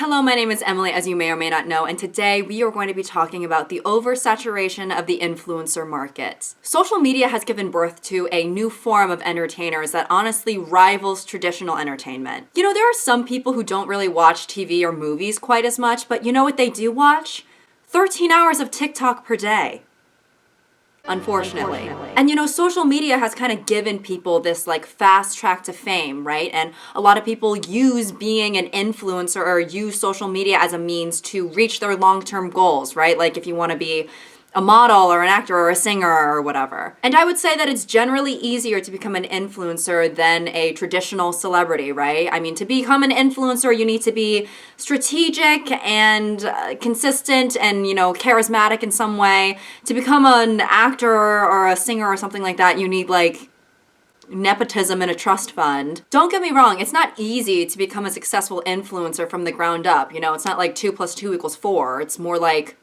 Hello, my name is Emily, as you may or may not know, and today we are going to be talking about the oversaturation of the influencer market. Social media has given birth to a new form of entertainers that honestly rivals traditional entertainment. You know, there are some people who don't really watch TV or movies quite as much, but you know what they do watch? 13 hours of TikTok per day. Unfortunately. And you know, social media has kind of given people this like fast track to fame, right? And a lot of people use being an influencer or use social media as a means to reach their long-term goals, right? Like if you want to be a model or an actor or a singer or whatever. And I would say that it's generally easier to become an influencer than a traditional celebrity, right? I mean, to become an influencer, you need to be strategic and consistent and, you know, charismatic in some way. To become an actor or a singer or something like that, you need like nepotism and a trust fund. Don't get me wrong, it's not easy to become a successful influencer from the ground up. You know, it's not like 2 + 2 = 4. It's more like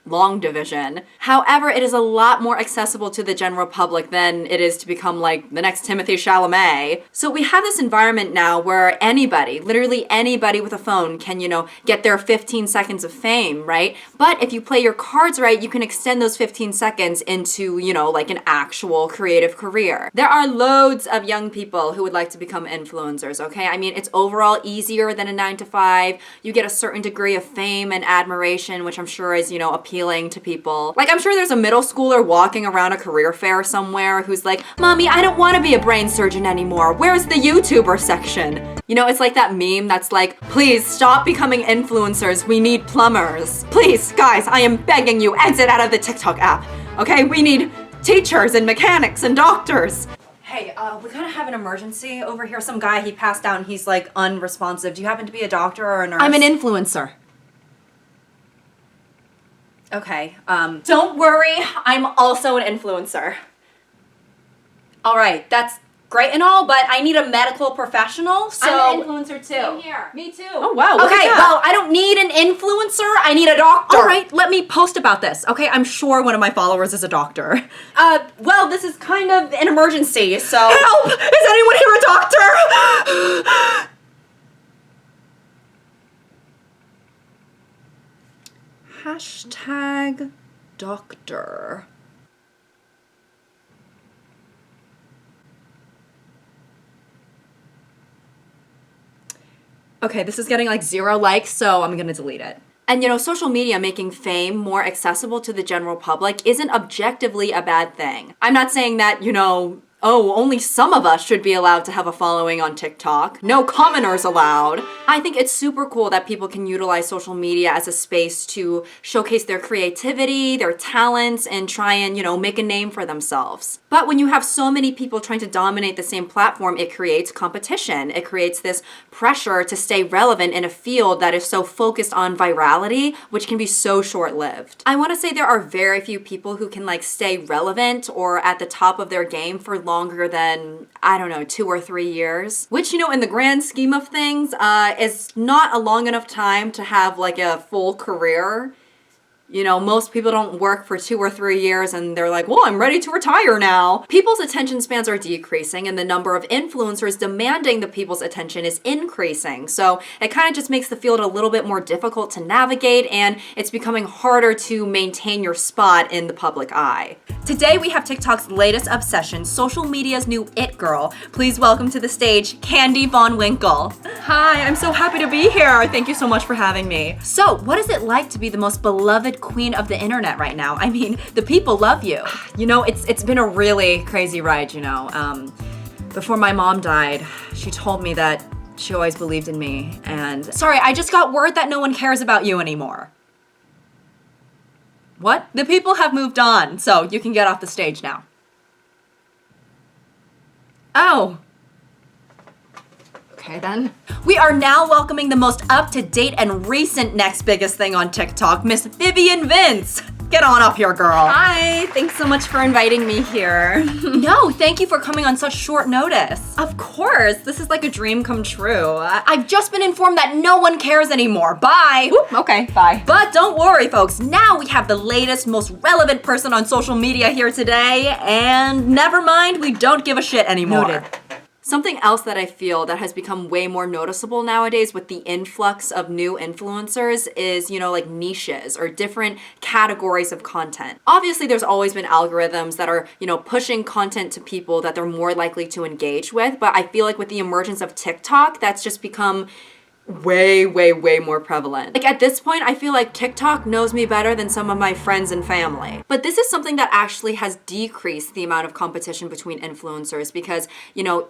long division. However, it is a lot more accessible to the general public than it is to become like the next Timothée Chalamet. So we have this environment now where anybody, literally anybody with a phone can, you know, get their 15 seconds of fame, right? But if you play your cards right, you can extend those 15 seconds into, you know, like an actual creative career. There are loads of young people who would like to become influencers, okay? I mean, it's overall easier than a 9-to-5. You get a certain degree of fame and admiration, which I'm sure is, you know, appealing to people. Like, I'm sure there's a middle schooler walking around a career fair somewhere who's like, "Mommy, I don't want to be a brain surgeon anymore. Where's the YouTuber section?" You know, it's like that meme that's like, "Please stop becoming influencers. We need plumbers. Please, guys, I am begging you, exit out of the TikTok app. Okay, we need teachers and mechanics and doctors." Hey, we kind of have an emergency over here. Some guy, he passed out and he's like unresponsive. Do you happen to be a doctor or a nurse? I'm an influencer. Okay, don't worry, I'm also an influencer. All right, that's great and all, but I need a medical professional, so... I'm an influencer too. Same here. Me too. Oh, wow. Okay, well, I don't need an influencer, I need a doctor. All right, let me post about this. Okay, I'm sure one of my followers is a doctor. Well, this is kind of an emergency, so... Help! Is anyone here a doctor? Hashtag doctor. Okay, this is getting like 0 likes, so I'm gonna delete it. And you know, social media making fame more accessible to the general public isn't objectively a bad thing. I'm not saying that, you know, oh, only some of us should be allowed to have a following on TikTok. No commoners allowed. I think it's super cool that people can utilize social media as a space to showcase their creativity, their talents, and try and, you know, make a name for themselves. But when you have so many people trying to dominate the same platform, it creates competition. It creates this pressure to stay relevant in a field that is so focused on virality, which can be so short-lived. I want to say there are very few people who can like stay relevant or at the top of their game for longer than, I don't know, 2 or 3 years, which, you know, in the grand scheme of things, is not a long enough time to have like a full career. You know, most people don't work for 2 or 3 years and they're like, well, I'm ready to retire now. People's attention spans are decreasing and the number of influencers demanding the people's attention is increasing. So it kind of just makes the field a little bit more difficult to navigate and it's becoming harder to maintain your spot in the public eye. Today we have TikTok's latest obsession, social media's new it girl. Please welcome to the stage, Candy Von Winkle. Hi, I'm so happy to be here. Thank you so much for having me. So, what is it like to be the most beloved queen of the internet right now? I mean, the people love you. You know, it's been a really crazy ride, you know. Before my mom died, she told me that she always believed in me, and... Sorry, I just got word that no one cares about you anymore. What? The people have moved on, so you can get off the stage now. Oh. Okay then. We are now welcoming the most up-to-date and recent next biggest thing on TikTok, Miss Vivian Vince. Get on up here, girl. Hi, thanks so much for inviting me here. No, thank you for coming on such short notice. Of course, this is like a dream come true. I've just been informed that no one cares anymore. Bye. Whoop, okay, bye. But don't worry, folks. Now we have the latest, most relevant person on social media here today, and never mind, we don't give a shit anymore. Noted. Something else that I feel that has become way more noticeable nowadays with the influx of new influencers is, like niches or different categories of content. Obviously, there's always been algorithms that are, pushing content to people that they're more likely to engage with. But I feel like with the emergence of TikTok, that's just become way, way, way more prevalent. Like at this point, I feel like TikTok knows me better than some of my friends and family. But this is something that actually has decreased the amount of competition between influencers because,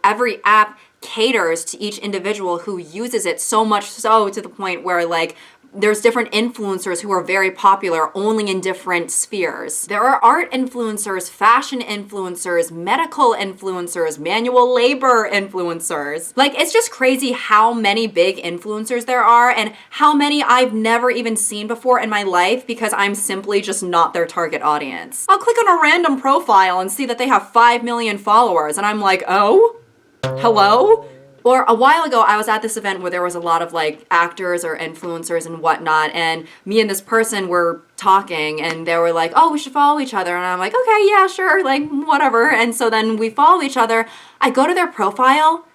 every app caters to each individual who uses it, so much so to the point where like there's different influencers who are very popular only in different spheres. There are art influencers, fashion influencers, medical influencers, manual labor influencers. Like, it's just crazy how many big influencers there are and how many I've never even seen before in my life because I'm simply just not their target audience. I'll click on a random profile and see that they have 5 million followers and I'm like, oh? Hello? Or a while ago, I was at this event where there was a lot of like actors or influencers and whatnot, and me and this person were talking, and they were like, oh, we should follow each other. And I'm like, okay, yeah, sure, like whatever. And so then we follow each other. I go to their profile,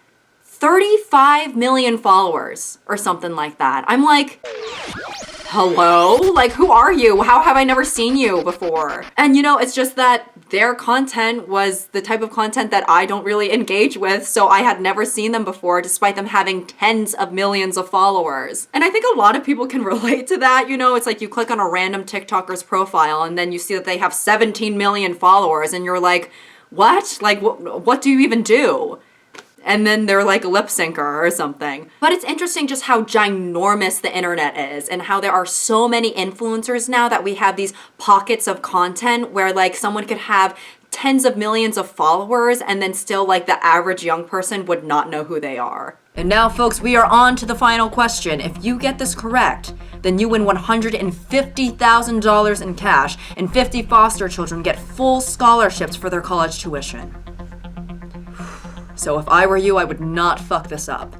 35 million followers or something like that. I'm like, hello? Like, who are you? How have I never seen you before? And it's just that their content was the type of content that I don't really engage with, so I had never seen them before, despite them having tens of millions of followers. And I think a lot of people can relate to that, it's like you click on a random TikToker's profile and then you see that they have 17 million followers and you're like, what? Like, what do you even do? And then they're like a lip syncer or something. But it's interesting just how ginormous the internet is and how there are so many influencers now that we have these pockets of content where like someone could have tens of millions of followers and then still like the average young person would not know who they are. And now, folks, we are on to the final question. If you get this correct, then you win $150,000 in cash and 50 foster children get full scholarships for their college tuition. So if I were you, I would not fuck this up.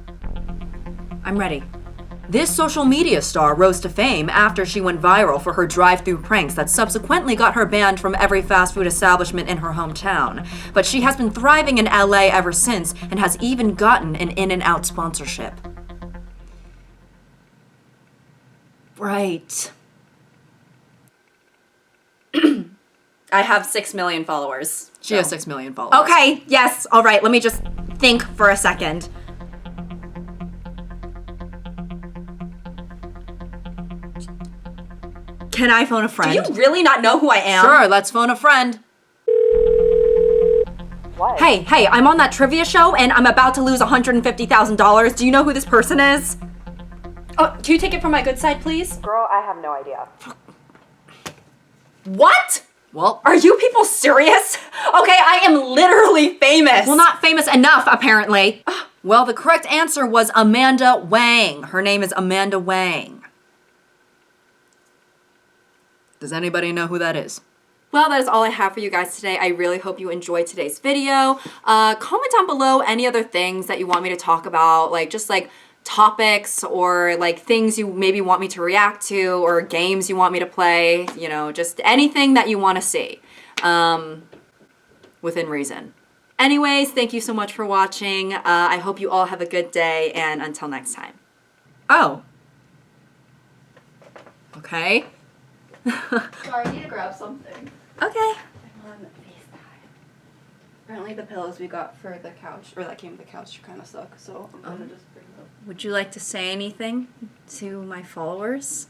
I'm ready. This social media star rose to fame after she went viral for her drive-through pranks that subsequently got her banned from every fast food establishment in her hometown. But she has been thriving in LA ever since and has even gotten an In-N-Out sponsorship. Right. I have 6 million followers. She has 6 million followers. Okay, yes, all right, let me just think for a second. Can I phone a friend? Do you really not know who I am? Sure, let's phone a friend. What? Hey, I'm on that trivia show and I'm about to lose $150,000. Do you know who this person is? Oh, can you take it from my good side, please? Girl, I have no idea. What? Well, Are you people serious? Okay, I am literally famous. well, not famous enough, apparently. Well, the correct answer was Amanda Wang. Her name is Amanda Wang. Does anybody know who that is? Well, that is all I have for you guys today. I really hope you enjoyed today's video. Comment down below any other things that you want me to talk about, like just like topics or like things you maybe want me to react to or games you want me to play, just anything that you want to see, within reason. Anyways, thank you so much for watching. I hope you all have a good day, and until next time. Oh. Okay. Sorry, I need to grab something. Okay. I'm on FaceTime. Apparently the pillows we got for the couch, or that came with the couch, kind of suck, so I'm gonna just bring them. Would you like to say anything to my followers?